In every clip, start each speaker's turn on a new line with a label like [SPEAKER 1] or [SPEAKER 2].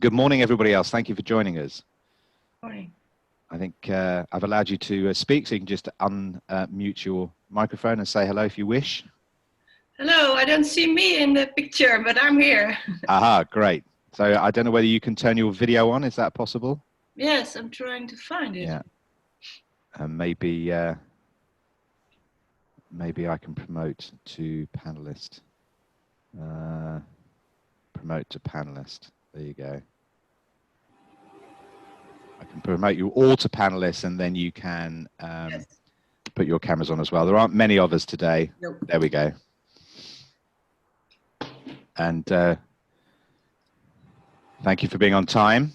[SPEAKER 1] Good morning, everybody else. Thank you for joining us.
[SPEAKER 2] Morning.
[SPEAKER 1] I think I've allowed you to speak, so you can just unmute your microphone and say hello if you wish.
[SPEAKER 2] Hello, I don't see me in the picture, but I'm here.
[SPEAKER 1] Aha, great. So I don't know whether you can turn your video on. Is that possible?
[SPEAKER 2] Yes, I'm trying to find it.
[SPEAKER 1] Yeah. Maybe maybe I can promote to panelist. Promote to panelist. There you go. I can promote you all to panelists, and then you can
[SPEAKER 2] Yes.
[SPEAKER 1] put your cameras on as well. There aren't many of us today.
[SPEAKER 2] Nope.
[SPEAKER 1] There we go. And thank you for being on time.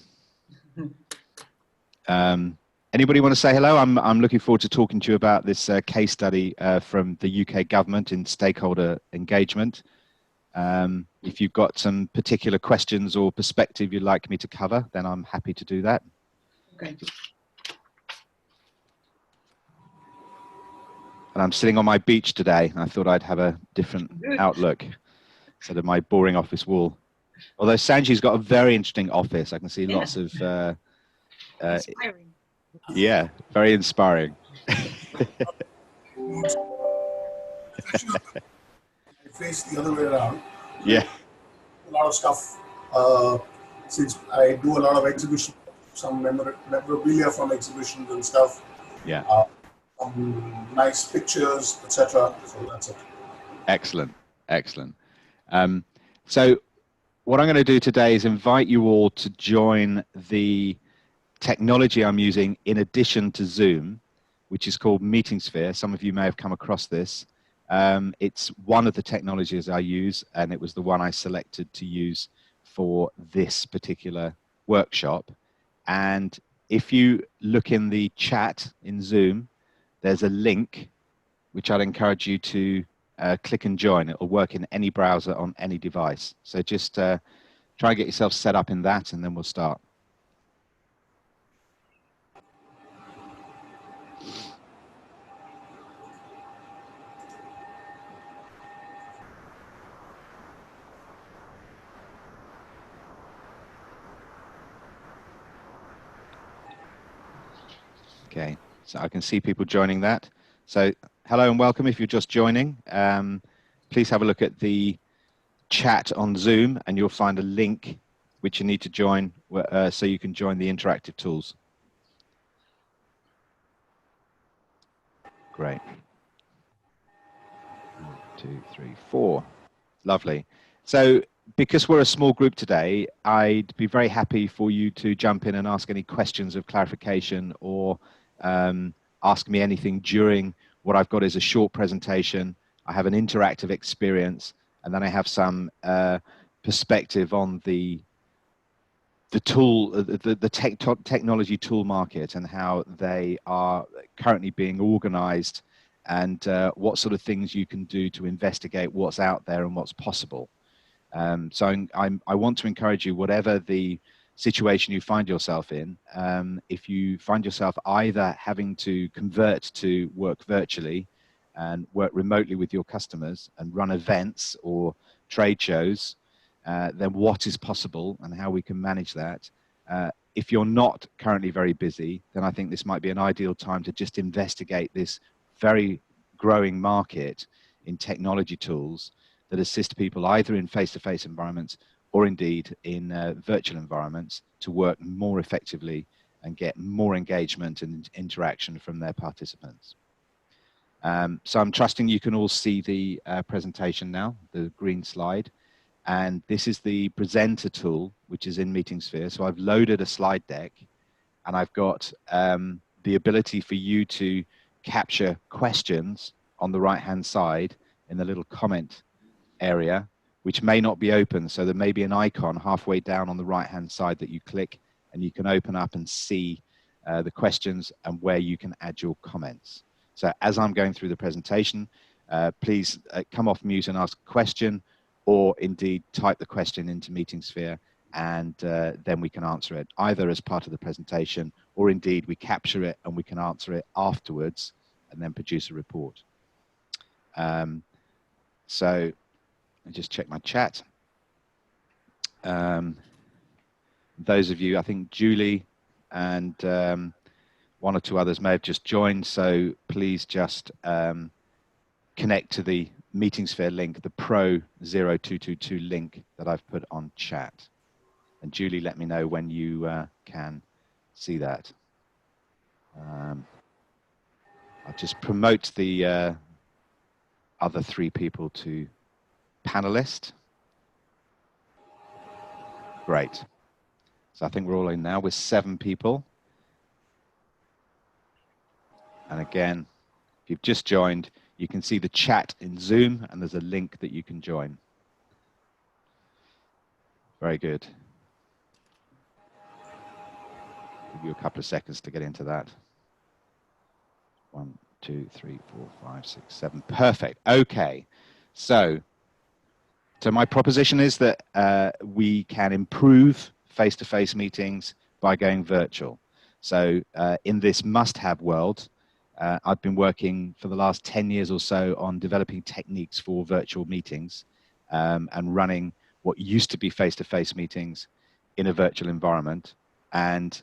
[SPEAKER 1] Anybody want to say hello? I'm looking forward to talking to you about this case study from the UK government in stakeholder engagement. If you've got some particular questions or perspective you'd like me to cover, then I'm happy to do that.
[SPEAKER 2] Okay.
[SPEAKER 1] And I'm sitting on my beach today. I thought I'd have a different outlook instead of my boring office wall. Although Sanji's got a very interesting office. I can see lots of...
[SPEAKER 2] Inspiring.
[SPEAKER 1] Yeah, very inspiring.
[SPEAKER 3] I face the other way around.
[SPEAKER 1] Yeah.
[SPEAKER 3] A lot of stuff. Since I do a lot of exhibition, some memorabilia from exhibitions and stuff.
[SPEAKER 1] Yeah.
[SPEAKER 3] Some nice pictures, etc. So that's it.
[SPEAKER 1] Excellent, excellent. So what I'm going to do today is invite you all to join the technology I'm using in addition to Zoom, which is called MeetingSphere. Some of you may have come across this. It's one of the technologies I use, and it was the one I selected to use for this particular workshop. And if you look in the chat in Zoom, there's a link which I'd encourage you to click and join. It will work in any browser on any device. So just try and get yourself set up in that, and then we'll start. Okay, so I can see people joining that. So hello and welcome if you're just joining. Please have a look at the chat on Zoom and you'll find a link which you need to join so you can join the interactive tools. Great. 1, 2, 3, 4. Lovely. So because we're a small group today, I'd be very happy for you to jump in and ask any questions of clarification or ask me anything during what I've got is a short presentation. I have an interactive experience, and then I have some perspective on the tool, the technology tool market and how they are currently being organized and what sort of things you can do to investigate what's out there and what's possible. So I want to encourage you, whatever the situation you find yourself in, if you find yourself either having to convert to work virtually and work remotely with your customers and run events or trade shows, then what is possible and how we can manage that. If you're not currently very busy, then I think this might be an ideal time to just investigate this very growing market in technology tools that assist people either in face-to-face environments or indeed in virtual environments to work more effectively and get more engagement and interaction from their participants. So I'm trusting you can all see the presentation now, the green slide. And this is the presenter tool, which is in MeetingSphere. So I've loaded a slide deck and I've got the ability for you to capture questions on the right-hand side in the little comment area, which may not be open. So there may be an icon halfway down on the right-hand side that you click and you can open up and see the questions and where you can add your comments. So as I'm going through the presentation, please come off mute and ask a question, or indeed type the question into MeetingSphere, and then we can answer it either as part of the presentation, or indeed we capture it and we can answer it afterwards and then produce a report. So I just check my chat. Those of you, I think Julie and one or two others may have just joined, so please just connect to the MeetingSphere link, the Pro 0222 link that I've put on chat. And Julie, let me know when you can see that. I'll just promote the other 3 people to panelist. Great. So I think we're all in now with 7 people. And again, if you've just joined, you can see the chat in Zoom, and there's a link that you can join. Very good. Give you a couple of seconds to get into that. 1, 2, 3, 4, 5, 6, 7. Perfect. Okay. So my proposition is that we can improve face-to-face meetings by going virtual. So in this must-have world, I've been working for the last 10 years or so on developing techniques for virtual meetings and running what used to be face-to-face meetings in a virtual environment. And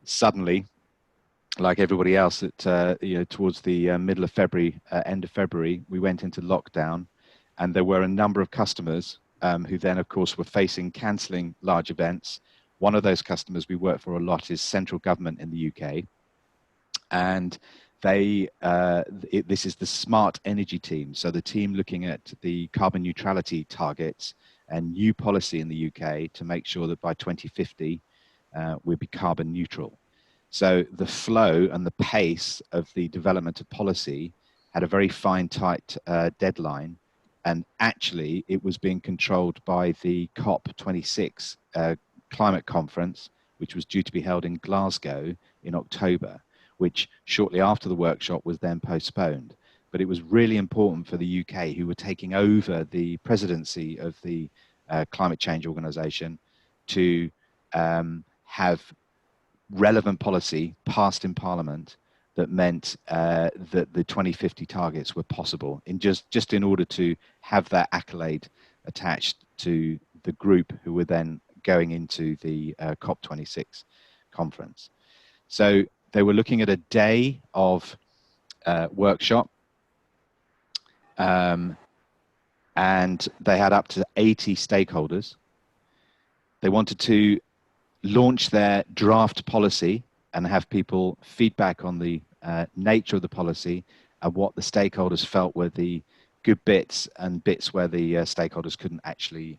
[SPEAKER 1] suddenly, like everybody else, towards the middle of February, end of February, we went into lockdown, and there were a number of customers who then, of course, were facing cancelling large events. One of those customers we work for a lot is central government in the UK, and this is the smart energy team. So the team looking at the carbon neutrality targets and new policy in the UK to make sure that by 2050 we'll be carbon neutral. So the flow and the pace of the development of policy had a very fine, tight deadline, and actually it was being controlled by the COP26 climate conference, which was due to be held in Glasgow in October, which shortly after the workshop was then postponed. But it was really important for the UK, who were taking over the presidency of the Climate Change Organization, to have relevant policy passed in Parliament that meant that the 2050 targets were possible, in just in order to have that accolade attached to the group who were then going into the COP26 conference. So they were looking at a day of workshop, and they had up to 80 stakeholders. They wanted to launch their draft policy and have people feedback on the nature of the policy and what the stakeholders felt were the good bits and bits where the stakeholders couldn't actually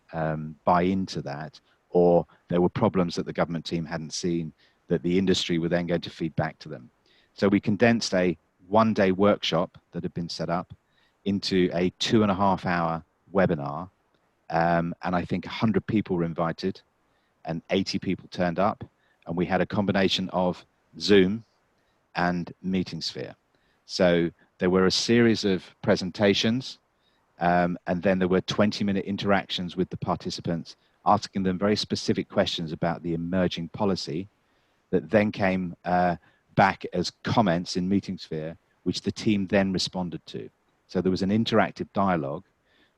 [SPEAKER 1] buy into that, or there were problems that the government team hadn't seen that the industry were then going to feed back to them. So we condensed a one-day workshop that had been set up into a 2.5-hour webinar, and I think 100 people were invited and 80 people turned up, and we had a combination of Zoom and MeetingSphere. So there were a series of presentations, and then there were 20-minute interactions with the participants, asking them very specific questions about the emerging policy that then came back as comments in MeetingSphere, which the team then responded to. So there was an interactive dialogue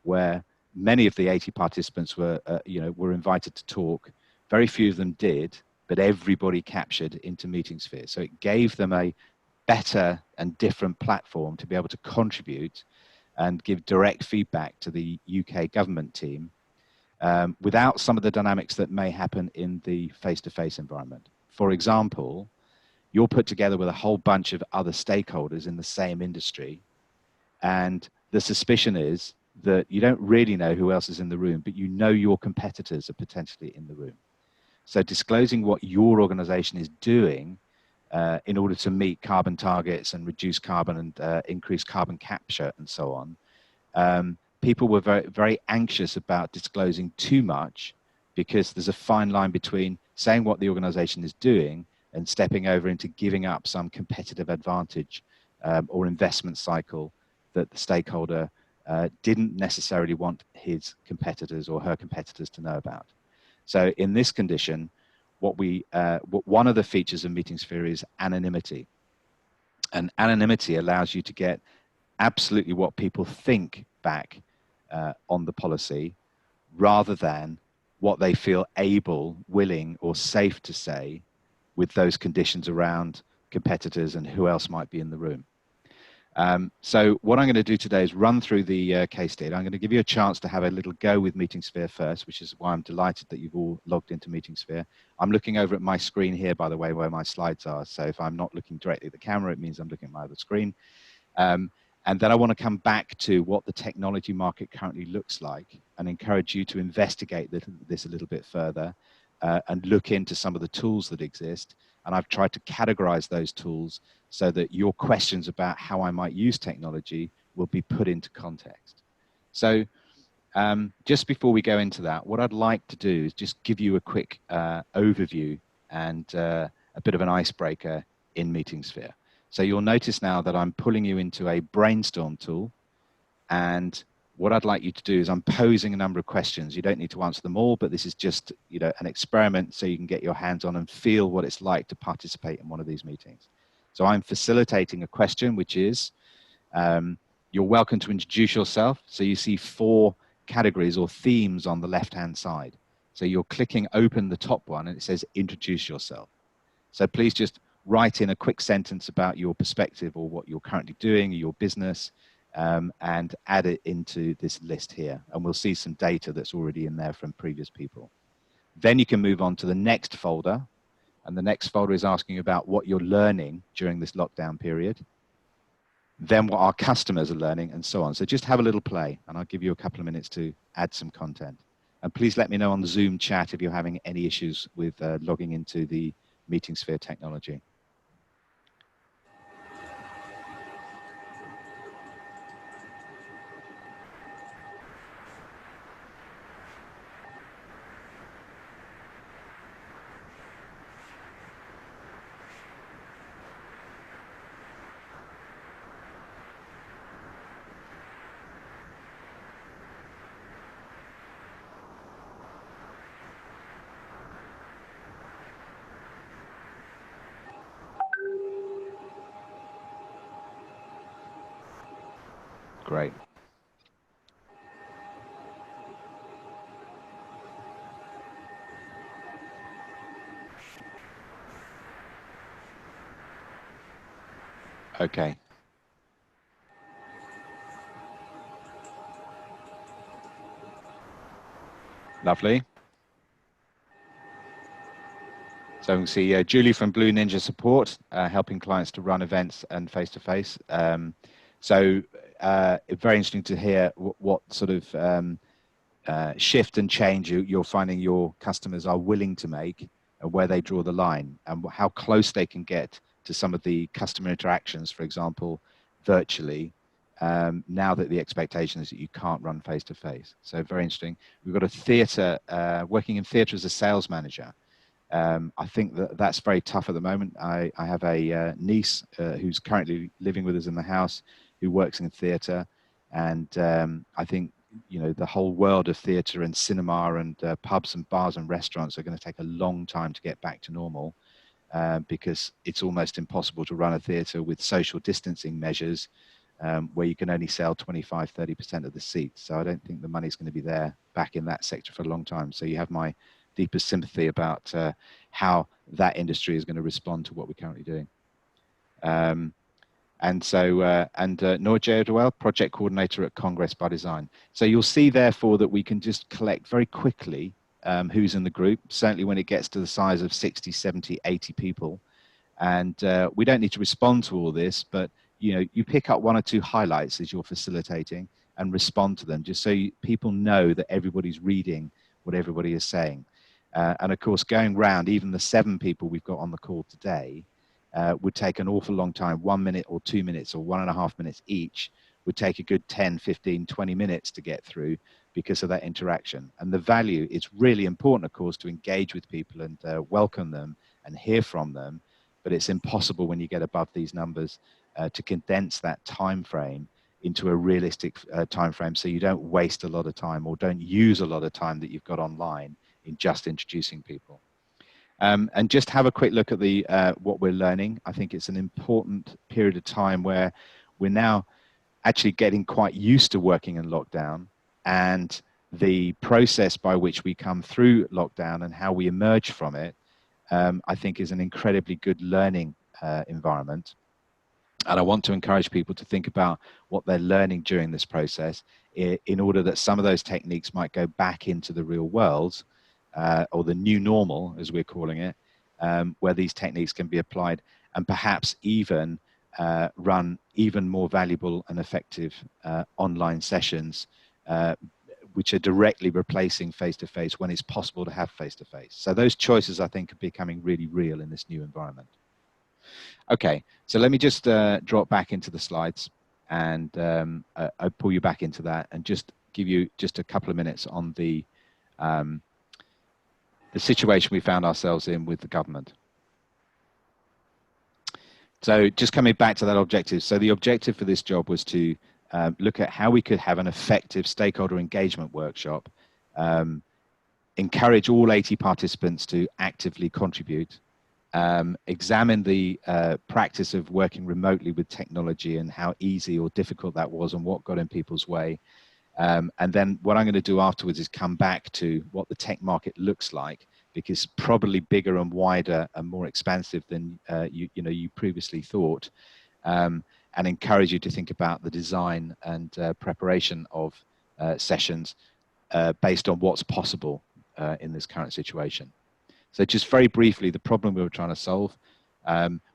[SPEAKER 1] where many of the 80 participants were invited to talk. Very few of them did, but everybody captured into MeetingSphere. So it gave them a better and different platform to be able to contribute and give direct feedback to the UK government team without some of the dynamics that may happen in the face-to-face environment. For example, you're put together with a whole bunch of other stakeholders in the same industry, and the suspicion is that you don't really know who else is in the room, but you know your competitors are potentially in the room. So disclosing what your organization is doing in order to meet carbon targets and reduce carbon and increase carbon capture and so on, people were very, very anxious about disclosing too much, because there's a fine line between saying what the organization is doing and stepping over into giving up some competitive advantage or investment cycle that the stakeholder didn't necessarily want his competitors or her competitors to know about. So in this condition, one of the features of MeetingSphere is anonymity. And anonymity allows you to get absolutely what people think back on the policy, rather than what they feel able, willing, or safe to say with those conditions around competitors and who else might be in the room. So what I'm going to do today is run through the case study. I'm going to give you a chance to have a little go with MeetingSphere first, which is why I'm delighted that you've all logged into MeetingSphere. I'm looking over at my screen here, by the way, where my slides are. So if I'm not looking directly at the camera, it means I'm looking at my other screen. And then I want to come back to what the technology market currently looks like and encourage you to investigate this a little bit further and look into some of the tools that exist. And I've tried to categorize those tools so that your questions about how I might use technology will be put into context. So just before we go into that, what I'd like to do is just give you a quick overview and a bit of an icebreaker in MeetingSphere. So you'll notice now that I'm pulling you into a brainstorm tool, and what I'd like you to do is I'm posing a number of questions. You don't need to answer them all, but this is just, you know, an experiment so you can get your hands on and feel what it's like to participate in one of these meetings. So I'm facilitating a question, which is, you're welcome to introduce yourself. So you see 4 categories or themes on the left-hand side. So you're clicking open the top one and it says introduce yourself. So please just write in a quick sentence about your perspective or what you're currently doing, your business, and add it into this list here. And we'll see some data that's already in there from previous people. Then you can move on to the next folder. And the next folder is asking about what you're learning during this lockdown period. Then what our customers are learning and so on. So just have a little play and I'll give you a couple of minutes to add some content. And please let me know on the Zoom chat if you're having any issues with logging into the MeetingSphere technology. Great. Okay. Lovely. So we can see Julie from Blue Ninja Support, helping clients to run events and face-to-face. So very interesting to hear what sort of shift and change you're finding your customers are willing to make and where they draw the line and how close they can get to some of the customer interactions, for example, virtually, now that the expectation is that you can't run face-to-face. So very interesting. We've got a theatre, working in theatre as a sales manager. I think that's very tough at the moment. I have a niece who's currently living with us in the house who works in theatre, and I think, you know, the whole world of theatre and cinema and pubs and bars and restaurants are going to take a long time to get back to normal because it's almost impossible to run a theatre with social distancing measures where you can only sell 25, 30% of the seats. So I don't think the money's going to be there back in that sector for a long time. So you have my deepest sympathy about how that industry is going to respond to what we're currently doing. And so, Noor Well, project coordinator at Congress by Design. So you'll see, therefore, that we can just collect very quickly who's in the group, certainly when it gets to the size of 60, 70, 80 people. And we don't need to respond to all this, but you know, you pick up 1 or 2 highlights as you're facilitating and respond to them, just so people know that everybody's reading what everybody is saying. And of course, going round, even the 7 people we've got on the call today, would take an awful long time. 1 minute or 2 minutes or 1.5 minutes each would take a good 10, 15, 20 minutes to get through because of that interaction. And the value, it's really important, of course, to engage with people and welcome them and hear from them. But it's impossible when you get above these numbers to condense that time frame into a realistic time frame so you don't waste a lot of time or don't use a lot of time that you've got online in just introducing people. And just have a quick look at the what we're learning. I think it's an important period of time where we're now actually getting quite used to working in lockdown, and the process by which we come through lockdown and how we emerge from it, I think is an incredibly good learning environment. And I want to encourage people to think about what they're learning during this process in order that some of those techniques might go back into the real world, or the new normal, as we're calling it, where these techniques can be applied and perhaps even run even more valuable and effective online sessions, which are directly replacing face-to-face when it's possible to have face-to-face. So those choices, I think, are becoming really real in this new environment. Okay, so let me just drop back into the slides, and I'll pull you back into that and just give you just a couple of minutes on the situation we found ourselves in with the government. So just coming back to that objective. So the objective for this job was to look at how we could have an effective stakeholder engagement workshop, encourage all 80 participants to actively contribute, examine the practice of working remotely with technology and how easy or difficult that was and what got in people's way. And then what I'm going to do afterwards is come back to what the tech market looks like, because probably bigger and wider and more expansive than you previously thought, and encourage you to think about the design and preparation of sessions based on what's possible in this current situation. So just very briefly, the problem we were trying to solve,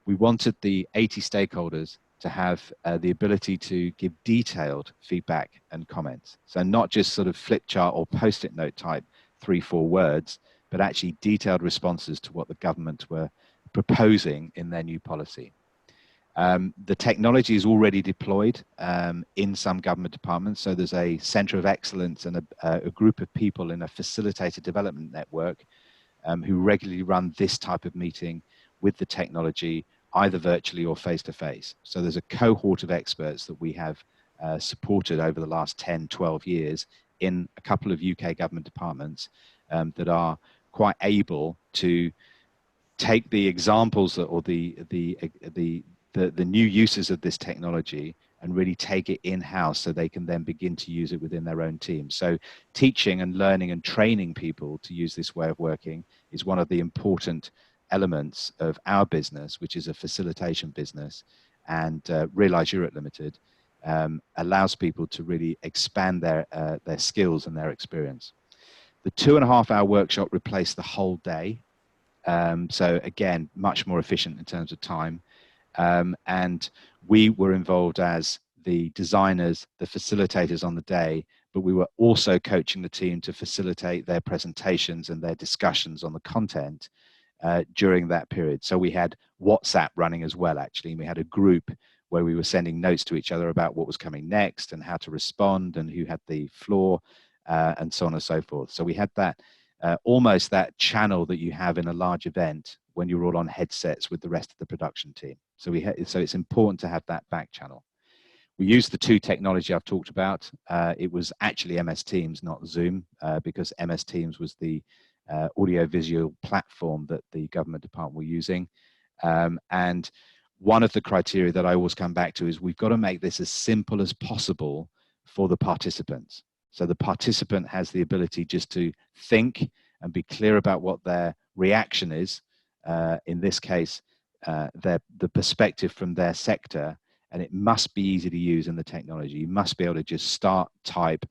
[SPEAKER 1] we wanted the 80 stakeholders to have the ability to give detailed feedback and comments. So not just sort of flip chart or post-it note type 3-4 words, but actually detailed responses to what the government were proposing in their new policy. The technology is already deployed in some government departments. So there's a center of excellence and a group of people in a facilitated development network who regularly run this type of meeting with the technology, either virtually or face-to-face. So there's a cohort of experts that we have supported over the last 10, 12 years in a couple of UK government departments that are quite able to take the examples or the new uses of this technology and really take it in-house so they can then begin to use it within their own team. So teaching and learning and training people to use this way of working is one of the important elements of our business, which is a facilitation business, and Realize Europe Limited allows people to really expand their skills and their experience. The 2.5-hour workshop replaced the whole day. So again, much more efficient in terms of time. And we were involved as the designers, the facilitators on the day, but we were also coaching the team to facilitate their presentations and their discussions on the content during that period. So we had WhatsApp running as well, actually. And we had a group where we were sending notes to each other about what was coming next and how to respond and who had the floor and so on and so forth. So we had that almost that channel that you have in a large event when you're all on headsets with the rest of the production team. So so it's important to have that back channel. We used the two technology I've talked about. It was actually MS Teams, not Zoom, because MS Teams was the audio-visual platform that the government department were using. And one of the criteria that I always come back to is we've got to make this as simple as possible for the participants. So the participant has the ability just to think and be clear about what their reaction is. In this case, the perspective from their sector, and it must be easy to use in the technology. You must be able to just start, type,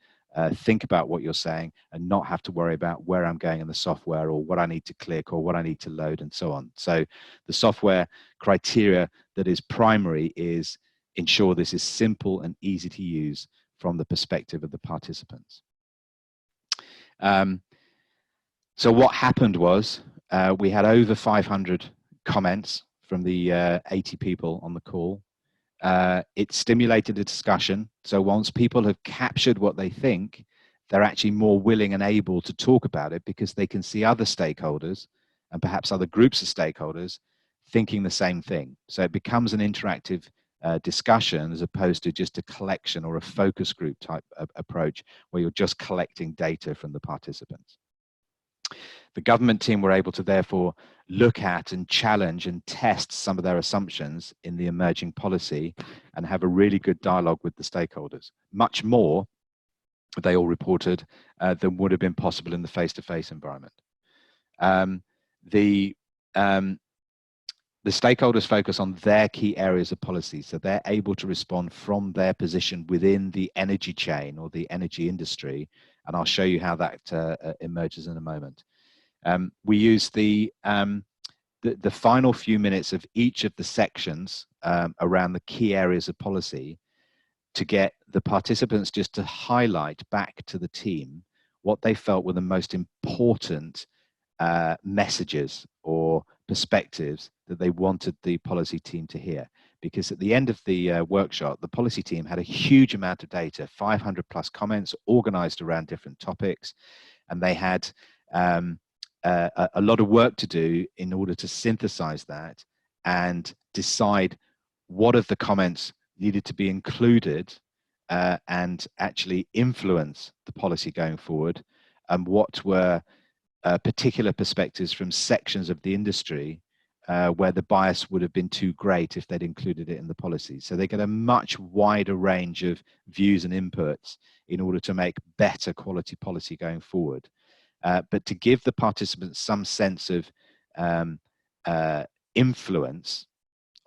[SPEAKER 1] think about what you're saying, and not have to worry about where I'm going in the software or what I need to click or what I need to load and so on. So the software criteria that is primary is ensure this is simple and easy to use from the perspective of the participants. So what happened was we had over 500 comments from the 80 people on the call. It stimulated a discussion. So once people have captured what they think, they're actually more willing and able to talk about it because they can see other stakeholders and perhaps other groups of stakeholders thinking the same thing. So it becomes an interactive discussion as opposed to just a collection or a focus group type approach where you're just collecting data from the participants. The government team were able to therefore look at and challenge and test some of their assumptions in the emerging policy and have a really good dialogue with the stakeholders, much more they all reported, than would have been possible in the face-to-face environment. The stakeholders focus on their key areas of policy, so they're able to respond from their position within the energy chain or the energy industry, and I'll show you how that emerges in a moment. We use the final few minutes of each of the sections around the key areas of policy to get the participants just to highlight back to the team what they felt were the most important messages or perspectives that they wanted the policy team to hear. Because at the end of the workshop, the policy team had a huge amount of data, 500 plus comments organized around different topics, and they had a lot of work to do in order to synthesize that and decide what of the comments needed to be included and actually influence the policy going forward, and what were particular perspectives from sections of the industry where the bias would have been too great if they'd included it in the policy. So they get a much wider range of views and inputs in order to make better quality policy going forward. But to give the participants some sense of influence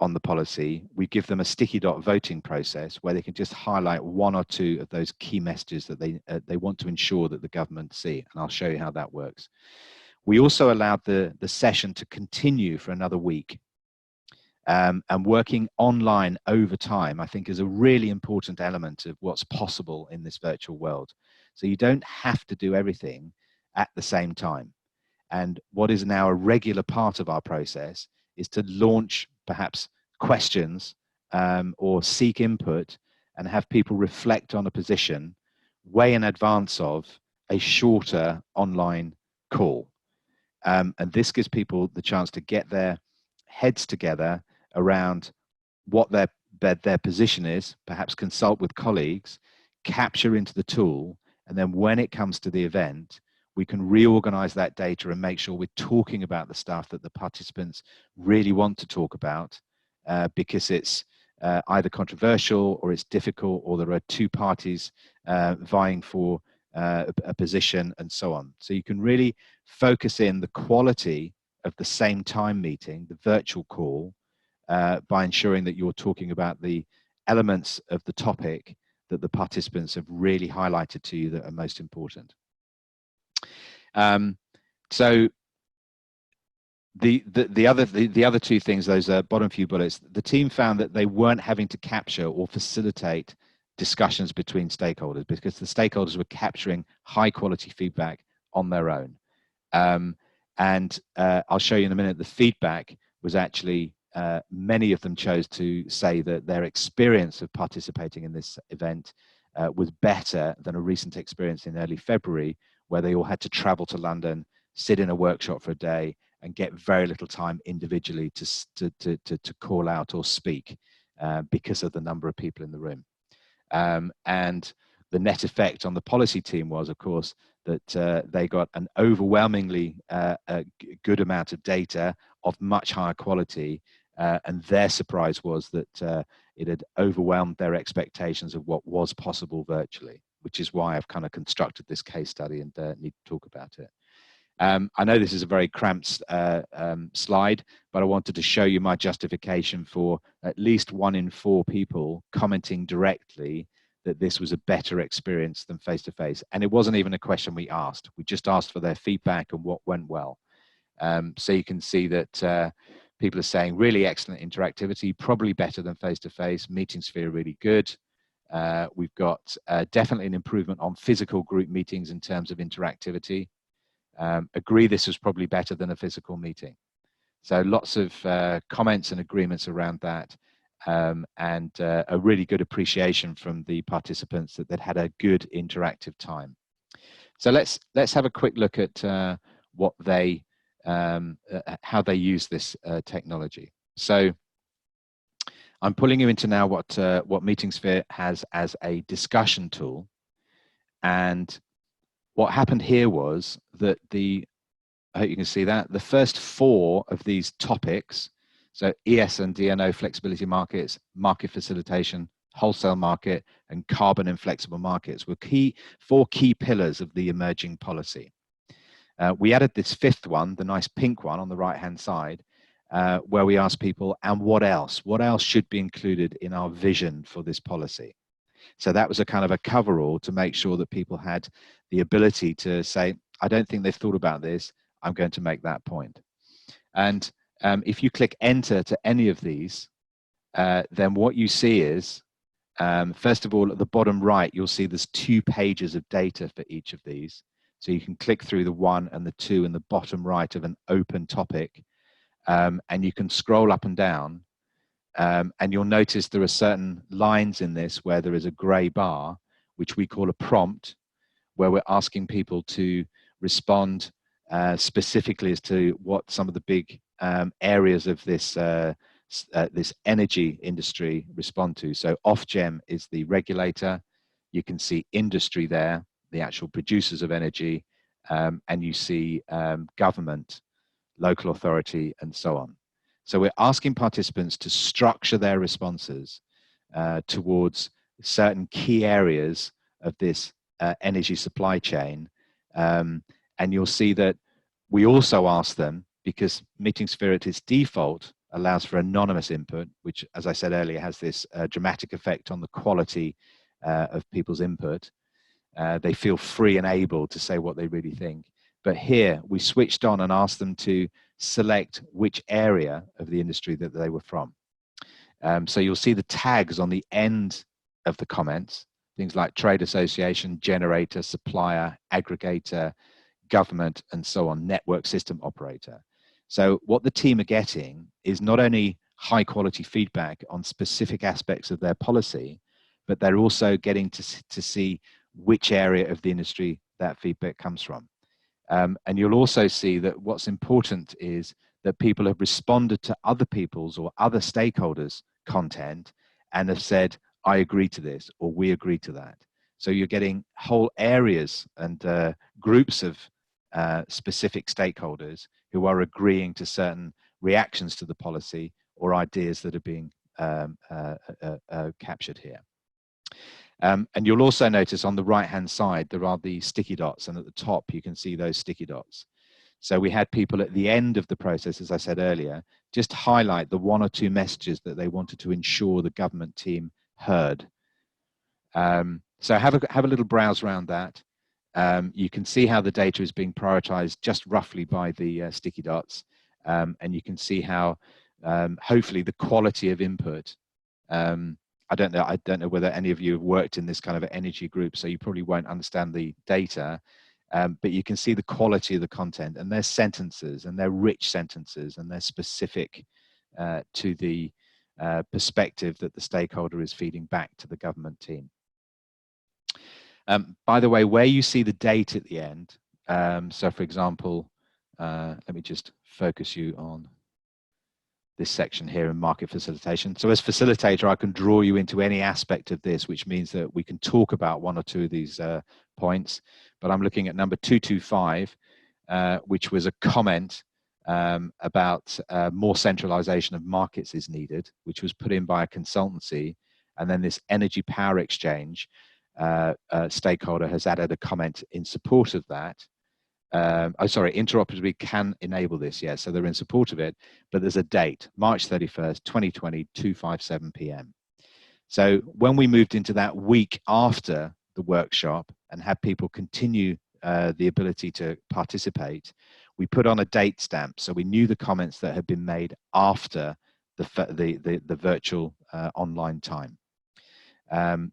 [SPEAKER 1] on the policy, we give them a sticky dot voting process where they can just highlight one or two of those key messages that they want to ensure that the government see, and I'll show you how that works. We also allowed the session to continue for another week, and working online over time, I think, is a really important element of what's possible in this virtual world. So you don't have to do everything at the same time. And what is now a regular part of our process is to launch perhaps questions or seek input and have people reflect on a position way in advance of a shorter online call. And this gives people the chance to get their heads together around what their position is, perhaps consult with colleagues, capture into the tool, and then when it comes to the event, we can reorganize that data and make sure we're talking about the stuff that the participants really want to talk about, because it's either controversial or it's difficult, or there are two parties vying for a position and so on. So you can really focus in the quality of the same time meeting, the virtual call, by ensuring that you're talking about the elements of the topic that the participants have really highlighted to you that are most important. So the other two things, those bottom few bullets, the team found that they weren't having to capture or facilitate discussions between stakeholders, because the stakeholders were capturing high quality feedback on their own. And I'll show you in a minute, the feedback was actually, many of them chose to say that their experience of participating in this event was better than a recent experience in early February, where they all had to travel to London, sit in a workshop for a day, and get very little time individually to call out or speak because of the number of people in the room. And the net effect on the policy team was, of course, that they got an overwhelmingly good amount of data of much higher quality, and their surprise was that it had overwhelmed their expectations of what was possible virtually, which is why I've kind of constructed this case study and need to talk about it. I know this is a very cramped slide, but I wanted to show you my justification for at least 1 in 4 people commenting directly that this was a better experience than face-to-face. And it wasn't even a question we asked. We just asked for their feedback and what went well. So you can see that people are saying really excellent interactivity, probably better than face-to-face. Meetings feel really good. We've got definitely an improvement on physical group meetings in terms of interactivity. Agree this was probably better than a physical meeting. So lots of comments and agreements around that, and a really good appreciation from the participants that they'd had a good interactive time. So let's have a quick look at what they how they use this technology. So I'm pulling you into now what MeetingSphere has as a discussion tool. And what happened here was that I hope you can see that, the first 4 of these topics, so ES and DNO flexibility markets, market facilitation, wholesale market, and carbon and flexible markets were four key pillars of the emerging policy. We added this fifth one, the nice pink one on the right-hand side, where we asked people, and what else? What else should be included in our vision for this policy? So that was a kind of a coverall to make sure that people had the ability to say, I don't think they've thought about this, I'm going to make that point. And if you click enter to any of these, then what you see is, first of all, at the bottom right, you'll see there's 2 pages of data for each of these. So you can click through the 1 and the 2 in the bottom right of an open topic, and you can scroll up and down, and you'll notice there are certain lines in this where there is a grey bar, which we call a prompt, where we're asking people to respond specifically as to what some of the big areas of this this energy industry respond to. So Ofgem is the regulator. You can see industry there, the actual producers of energy, and you see government, local authority, and so on. So we're asking participants to structure their responses towards certain key areas of this energy supply chain. And you'll see that we also ask them, because MeetingSphere at its default allows for anonymous input, which, as I said earlier, has this dramatic effect on the quality of people's input. They feel free and able to say what they really think. But here, we switched on and asked them to select which area of the industry that they were from. So you'll see the tags on the end of the comments, things like trade association, generator, supplier, aggregator, government, and so on, network system operator. So what the team are getting is not only high quality feedback on specific aspects of their policy, but they're also getting to see which area of the industry that feedback comes from. And you'll also see that what's important is that people have responded to other people's or other stakeholders' content and have said, I agree to this, or we agree to that. So you're getting whole areas and groups of specific stakeholders who are agreeing to certain reactions to the policy or ideas that are being captured here. And you'll also notice on the right-hand side, there are the sticky dots, and at the top, you can see those sticky dots. So we had people at the end of the process, as I said earlier, just highlight the 1 or 2 messages that they wanted to ensure the government team heard. So have a little browse around that. You can see how the data is being prioritized just roughly by the sticky dots. And you can see how hopefully the quality of input, I don't know whether any of you have worked in this kind of energy group, so you probably won't understand the data, but you can see the quality of the content, and their sentences, and they're rich sentences, and they're specific to the perspective that the stakeholder is feeding back to the government team. By the way, where you see the date at the end, so for example, let me just focus you on this section here in market facilitation. So as facilitator, I can draw you into any aspect of this, which means that we can talk about 1 or 2 of these points. But I'm looking at number 225, which was a comment about more centralization of markets is needed, which was put in by a consultancy. And then this energy power exchange stakeholder has added a comment in support of that. Interoperability can enable this, yes, so they're in support of it, but there's a date, March 31st, 2020, 2:57 p.m. So when we moved into that week after the workshop and had people continue the ability to participate, we put on a date stamp, so we knew the comments that had been made after the virtual online time.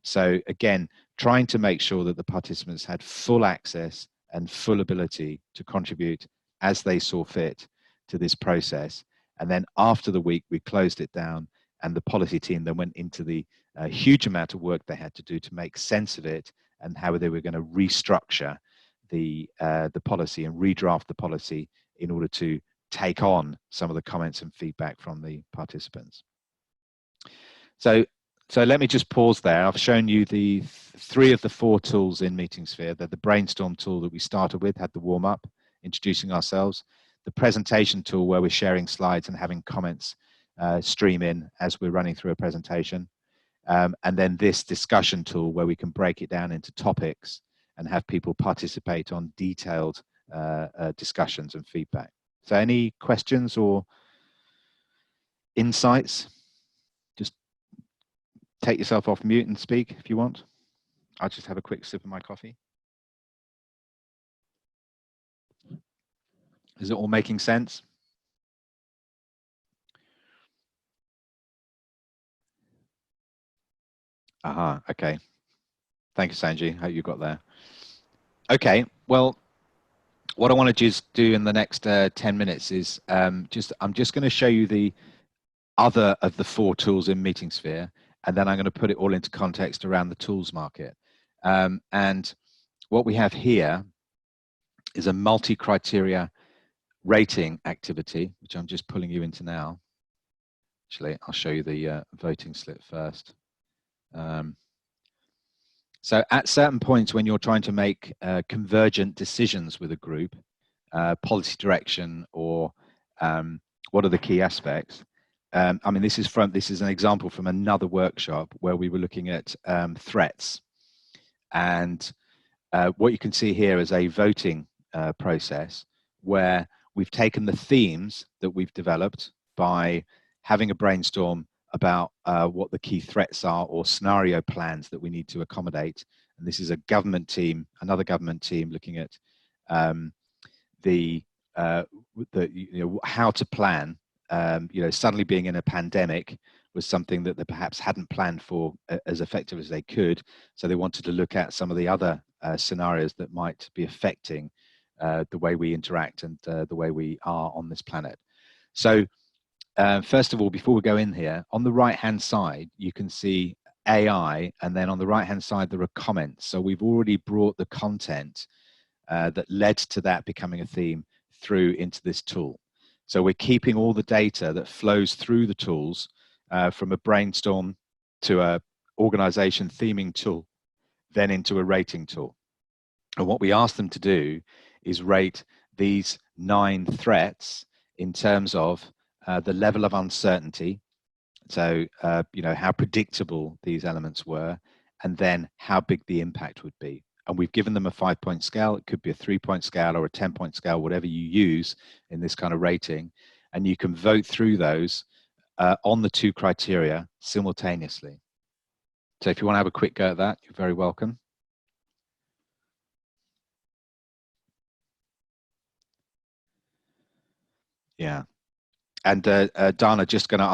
[SPEAKER 1] So again, trying to make sure that the participants had full access and full ability to contribute as they saw fit to this process. And then after the week, we closed it down, and the policy team then went into the huge amount of work they had to do to make sense of it and how they were going to restructure the policy and redraft the policy in order to take on some of the comments and feedback from the participants. So let me just pause there. I've shown you the 3 of the 4 tools in MeetingSphere. They're the brainstorm tool that we started with, had the warm up, introducing ourselves, the presentation tool where we're sharing slides and having comments stream in as we're running through a presentation, and then this discussion tool where we can break it down into topics and have people participate on detailed discussions and feedback. So any questions or insights? Just take yourself off mute and speak if you want. I'll just have a quick sip of my coffee. Is it all making sense? Aha, okay. Thank you, Sanji. Hope you got there. Okay, well, what I want to just do in the next 10 minutes is I'm just going to show you the other of the 4 tools in MeetingSphere, and then I'm going to put it all into context around the tools market. And what we have here is a multi-criteria rating activity, which I'm just pulling you into now. Actually, I'll show you the voting slip first. So at certain points when you're trying to make convergent decisions with a group, policy direction, or what are the key aspects? I mean, this is an example from another workshop where we were looking at threats. And what you can see here is a voting process where we've taken the themes that we've developed by having a brainstorm about what the key threats are or scenario plans that we need to accommodate. And this is a government team, another government team looking at how to plan. Suddenly being in a pandemic was something that they perhaps hadn't planned for as effective as they could. So they wanted to look at some of the other scenarios that might be affecting the way we interact and the way we are on this planet. So first of all, before we go in here, on the right-hand side, you can see AI, and then on the right-hand side, there are comments. So we've already brought the content that led to that becoming a theme through into this tool. So we're keeping all the data that flows through the tools from a brainstorm to a organization theming tool, then into a rating tool. And what we ask them to do is rate these 9 threats in terms of the level of uncertainty, so how predictable these elements were, and then how big the impact would be. And we've given them a 5-point scale. It could be a 3-point scale or a 10-point scale, whatever you use in this kind of rating. And you can vote through those on the 2 criteria simultaneously. So if you want to have a quick go at that, you're very welcome. Yeah. And Dana, just going to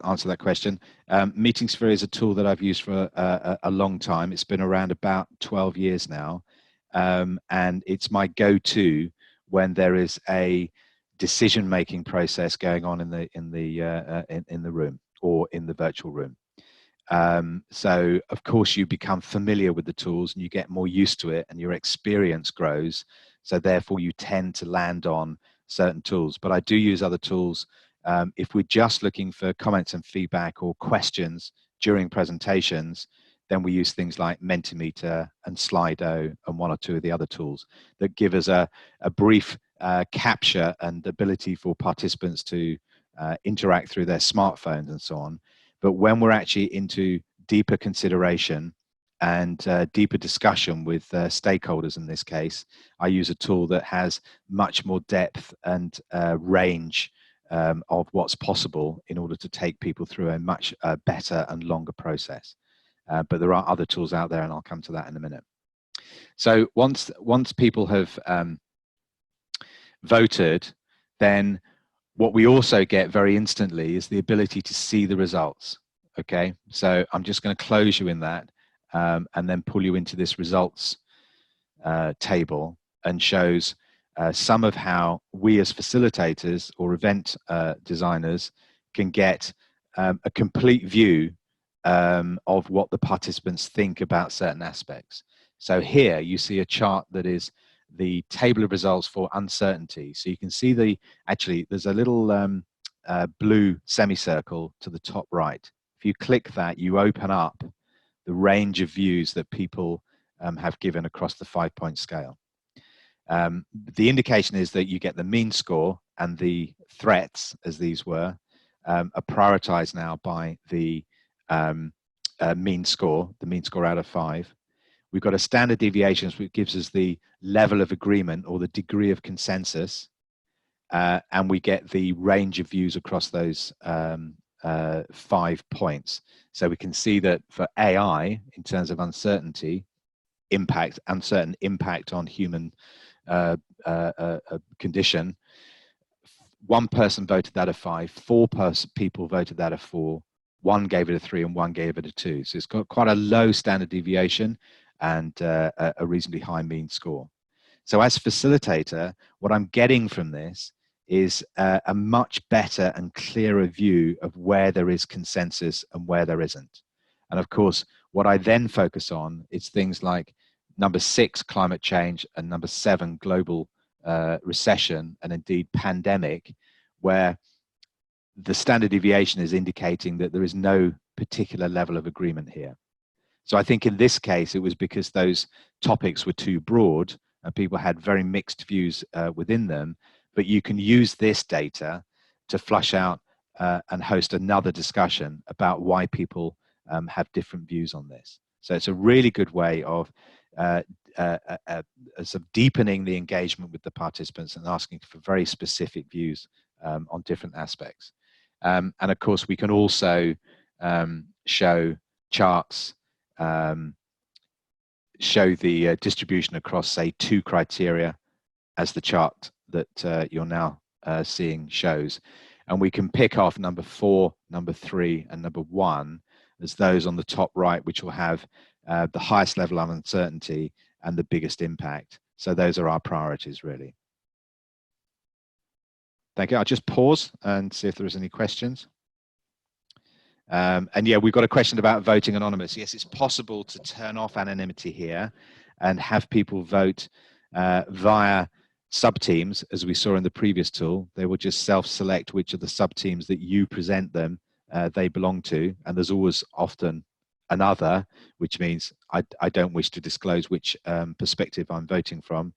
[SPEAKER 1] answer that question. MeetingSphere is a tool that I've used for a long time. It's been around about 12 years now, and it's my go-to when there is a decision-making process going on in the room or in the virtual room. So of course you become familiar with the tools and you get more used to it, and your experience grows. So therefore you tend to land on certain tools, but I do use other tools. If we're just looking for comments and feedback or questions during presentations, then we use things like Mentimeter and Slido and 1 or 2 of the other tools that give us a brief capture and ability for participants to interact through their smartphones and so on. But when we're actually into deeper consideration and deeper discussion with stakeholders in this case, I use a tool that has much more depth and range of what's possible in order to take people through a much better and longer process. But there are other tools out there, and I'll come to that in a minute. So once people have voted, then what we also get very instantly is the ability to see the results. Okay, so I'm just going to close you in that and then pull you into this results table, and shows some of how we as facilitators or event designers can get a complete view of what the participants think about certain aspects. So here you see a chart that is the table of results for uncertainty. So you can see actually there's a little blue semicircle to the top right. If you click that, you open up the range of views that people have given across the 5-point scale. The indication is that you get the mean score, and the threats, as these were, are prioritized now by the mean score, the mean score out of 5. We've got a standard deviation, which gives us the level of agreement or the degree of consensus. And we get the range of views across those 5 points. So we can see that for AI, in terms of uncertainty, uncertain impact on human condition, 1 person voted that a 5, 4 people voted that a 4, 1 gave it a 3, and 1 gave it a 2. So it's got quite a low standard deviation and a reasonably high mean score. So as facilitator, what I'm getting from this is a much better and clearer view of where there is consensus and where there isn't. And of course, what I then focus on is things like number 6, climate change, and number 7, global recession, and indeed pandemic, where the standard deviation is indicating that there is no particular level of agreement here. So I think in this case, it was because those topics were too broad and people had very mixed views within them. But you can use this data to flush out and host another discussion about why people have different views on this. So it's a really good way of sort of deepening the engagement with the participants and asking for very specific views on different aspects. And of course, we can also show charts, show the distribution across, say, 2 criteria, as the chart that you're now seeing shows. And we can pick off number 4, number 3, and number 1 as those on the top right, which will have the highest level of uncertainty and the biggest impact. So those are our priorities, really. Thank you. I'll just pause and see if there's any questions. And yeah, we've got a question about voting anonymous. Yes, it's possible to turn off anonymity here and have people vote via subteams, as we saw in the previous tool. They will just self-select which of the subteams that you present them they belong to, and there's always often another, which means I don't wish to disclose which perspective I'm voting from.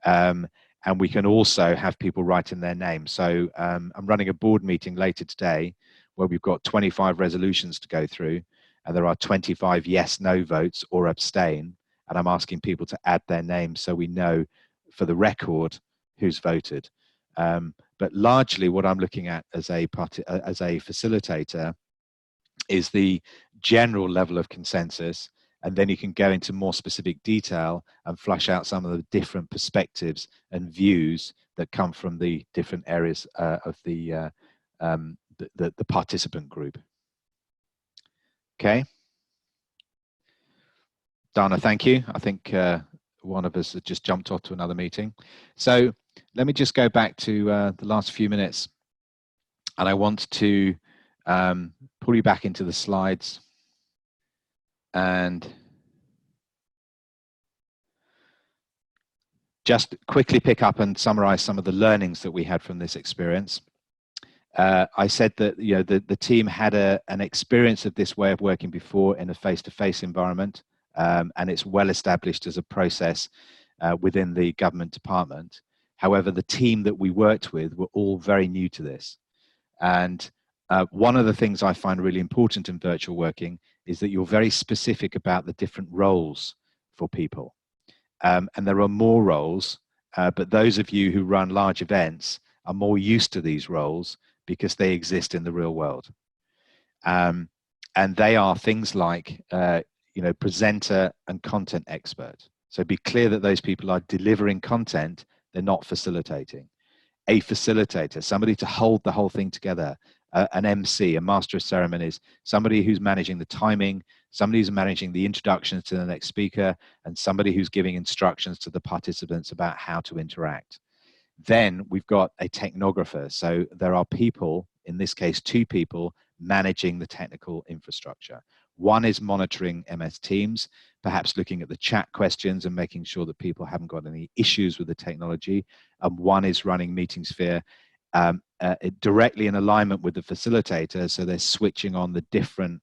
[SPEAKER 1] And we can also have people write in their name. So I'm running a board meeting later today where we've got 25 resolutions to go through, and there are 25 yes, no votes or abstain. And I'm asking people to add their name so we know for the record who's voted. But largely what I'm looking at as a facilitator is the general level of consensus, and then you can go into more specific detail and flush out some of the different perspectives and views that come from the different areas of the participant group. Okay. Dana, thank you. I think one of us had just jumped off to another meeting. So let me just go back to the last few minutes, and I want to pull you back into the slides and just quickly pick up and summarize some of the learnings that we had from this experience. I said that the team had an experience of this way of working before in a face-to-face environment, and it's well established as a process within the government department. However, the team that we worked with were all very new to this. And one of the things I find really important in virtual working is that you're very specific about the different roles for people. And there are more roles, but those of you who run large events are more used to these roles because they exist in the real world. And they are things like, presenter and content expert. So be clear that those people are delivering content, they're not facilitating. A facilitator, somebody to hold the whole thing together. An MC, a master of ceremonies, somebody who's managing the timing, somebody who's managing the introductions to the next speaker, and somebody who's giving instructions to the participants about how to interact. Then we've got a technographer. So there are people, in this case 2 people, managing the technical infrastructure. One is monitoring MS Teams, perhaps looking at the chat questions and making sure that people haven't got any issues with the technology. And one is running MeetingSphere directly in alignment with the facilitator, so they're switching on the different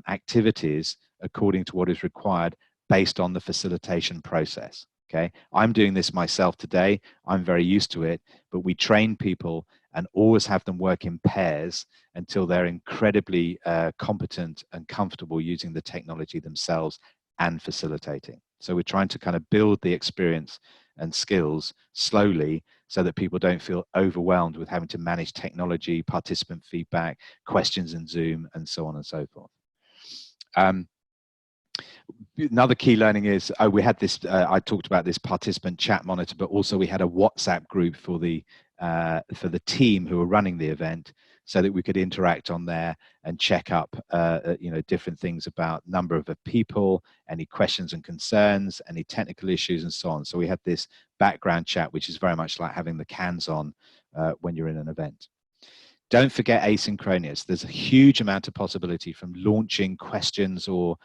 [SPEAKER 1] activities according to what is required based on the facilitation process. Okay, I'm doing this myself today. I'm very used to it, but we train people and always have them work in pairs until they're incredibly competent and comfortable using the technology themselves and facilitating. So we're trying to kind of build the experience and skills slowly so that people don't feel overwhelmed with having to manage technology, participant feedback, questions in Zoom, and so on and so forth. Another key learning is we had this, I talked about this participant chat monitor, but also we had a WhatsApp group for the team who were running the event, so that we could interact on there and check up different things about number of people, any questions and concerns, any technical issues, and so on. So we had this background chat, which is very much like having the cans on when you're in an event. Don't forget asynchronous. There's a huge amount of possibility from launching questions or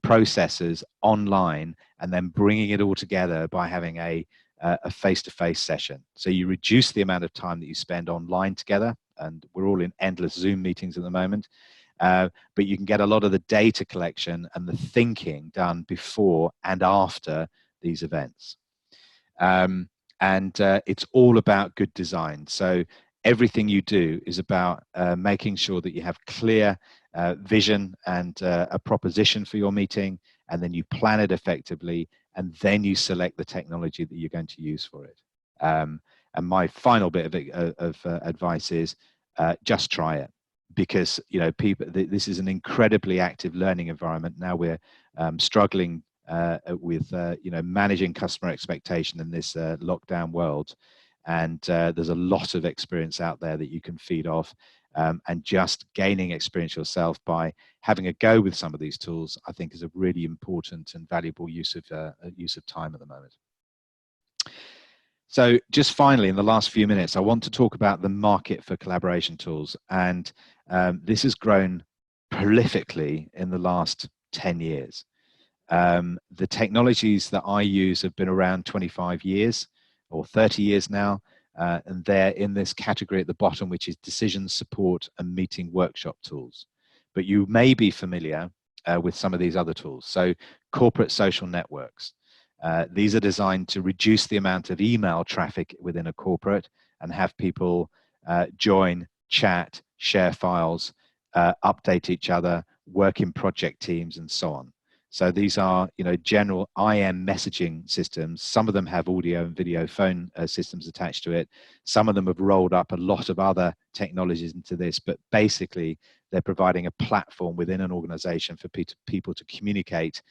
[SPEAKER 1] processes online and then bringing it all together by having a face-to-face session. So you reduce the amount of time that you spend online together, and we're all in endless Zoom meetings at the moment, but you can get a lot of the data collection and the thinking done before and after these events. It's all about good design. So everything you do is about making sure that you have clear vision and a proposition for your meeting, and then you plan it effectively, and then you select the technology that you're going to use for it. And my final bit of advice is just try it, because this is an incredibly active learning environment. Now we're struggling with managing customer expectation in this lockdown world, and there's a lot of experience out there that you can feed off, and just gaining experience yourself by having a go with some of these tools, I think, is a really important and valuable use of time at the moment. So just finally, in the last few minutes, I want to talk about the market for collaboration tools, and this has grown prolifically in the last 10 years. The technologies that I use have been around 25 years or 30 years now, and they're in this category at the bottom, which is decision support and meeting workshop tools. But you may be familiar with some of these other tools. So corporate social networks. These are designed to reduce the amount of email traffic within a corporate and have people join, chat, share files, update each other, work in project teams, and so on. So these are, general IM messaging systems. Some of them have audio and video phone systems attached to it. Some of them have rolled up a lot of other technologies into this, but basically they're providing a platform within an organization for people to communicate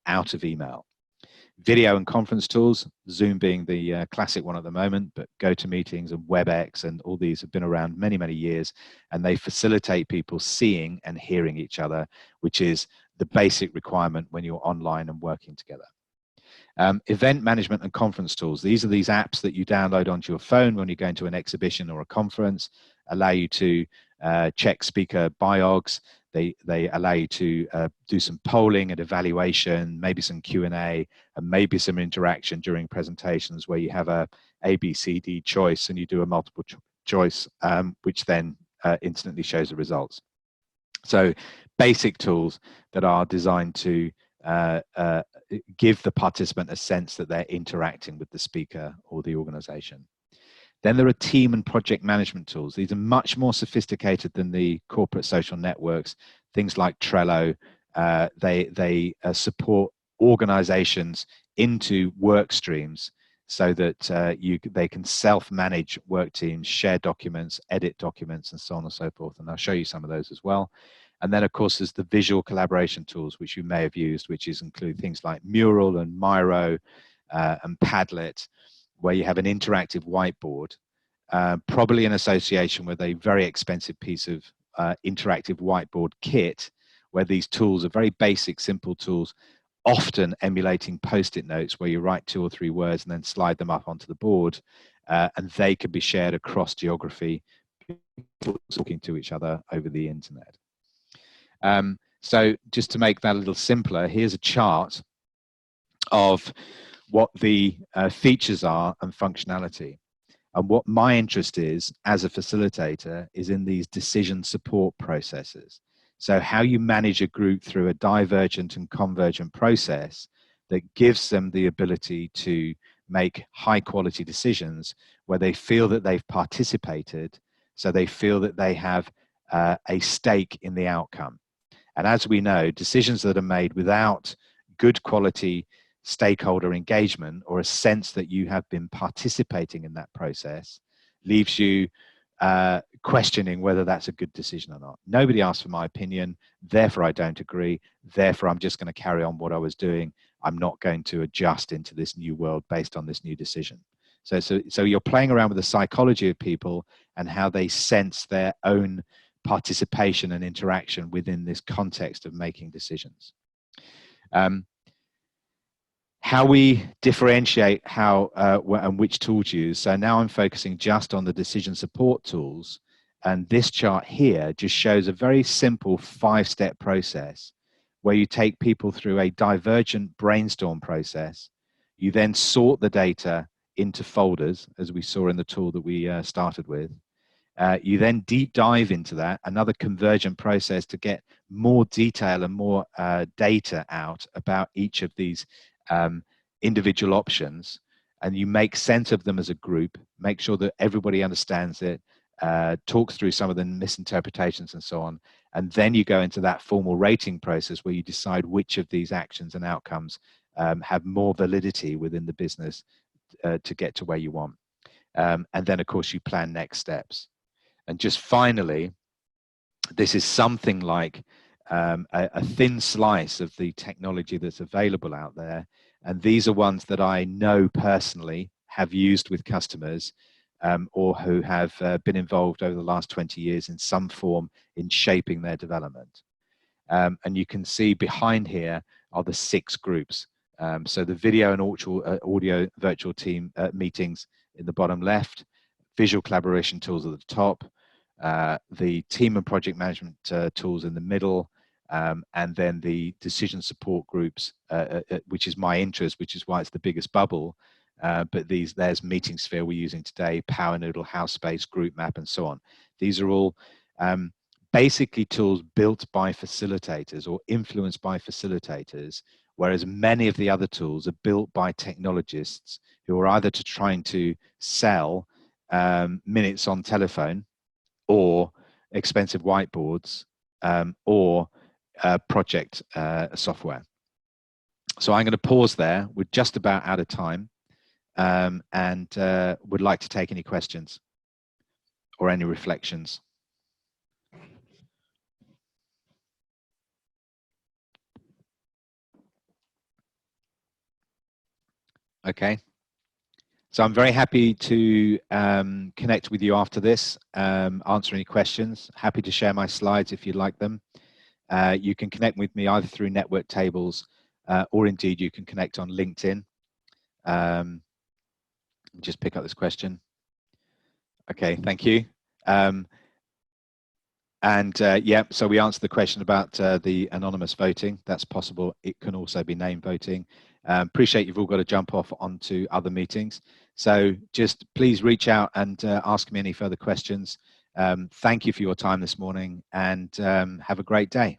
[SPEAKER 1] out of email. Video and conference tools, Zoom being the classic one at the moment, but GoToMeetings and WebEx and all these have been around many, many years, and they facilitate people seeing and hearing each other, which is the basic requirement when you're online and working together. Event management and conference tools. These are these apps that you download onto your phone when you're going to an exhibition or a conference, allow you to check speaker biogs. They allow you to do some polling and evaluation, maybe some Q&A, and maybe some interaction during presentations where you have a B, C, D choice and you do a multiple choice, which then instantly shows the results. So basic tools that are designed to give the participant a sense that they're interacting with the speaker or the organization. Then there are team and project management tools. These are much more sophisticated than the corporate social networks. Things like Trello, they support organizations into work streams so that they can self-manage work teams, share documents, edit documents, and so on and so forth. And I'll show you some of those as well. And then, of course, there's the visual collaboration tools, which you may have used, which include things like Mural and Miro and Padlet, where you have an interactive whiteboard, probably in association with a very expensive piece of interactive whiteboard kit, where these tools are very basic, simple tools, often emulating Post-it notes where you write 2 or 3 words and then slide them up onto the board, and they can be shared across geography, people talking to each other over the internet. So just to make that a little simpler, here's a chart of what the features are and functionality. And what my interest is as a facilitator is in these decision support processes. So how you manage a group through a divergent and convergent process that gives them the ability to make high quality decisions where they feel that they've participated, so they feel that they have a stake in the outcome. And as we know, decisions that are made without good quality stakeholder engagement or a sense that you have been participating in that process leaves you questioning whether that's a good decision or not. Nobody asked for my opinion, therefore I don't agree, therefore I'm just going to carry on what I was doing. I'm not going to adjust into this new world based on this new decision. So you're playing around with the psychology of people and how they sense their own participation and interaction within this context of making decisions. How we differentiate how and which tools to use. So now I'm focusing just on the decision support tools, and this chart here just shows a very simple 5-step process where you take people through a divergent brainstorm process. You then sort the data into folders, as we saw in the tool that we started with. You then deep dive into that, another convergent process to get more detail and more data out about each of these individual options, and you make sense of them as a group, make sure that everybody understands it, talks through some of the misinterpretations and so on, and then you go into that formal rating process where you decide which of these actions and outcomes have more validity within the business to get to where you want. And then, of course, you plan next steps. And just finally, this is something like a thin slice of the technology that's available out there. And these are ones that I know personally have used with customers or who have been involved over the last 20 years in some form in shaping their development. And you can see behind here are the 6 groups. So the video and audio virtual team meetings in the bottom left, visual collaboration tools at the top, the team and project management tools in the middle, and then the decision support groups, which is my interest, which is why it's the biggest bubble. But there's MeetingSphere we're using today, PowerNoodle, HouseSpace, GroupMap, and so on. These are all basically tools built by facilitators or influenced by facilitators, whereas many of the other tools are built by technologists who are either trying to sell minutes on telephone or expensive whiteboards or project software. So I'm going to pause there. We're just about out of time and would like to take any questions or any reflections. Okay. So I'm very happy to connect with you after this, answer any questions. Happy to share my slides if you'd like them. You can connect with me either through network tables or indeed you can connect on LinkedIn. Just pick up this question. Okay, thank you. Yeah, so we answered the question about the anonymous voting. That's possible. It can also be name voting. Appreciate you've all got to jump off onto other meetings. So just please reach out and ask me any further questions. Thank you for your time this morning and have a great day.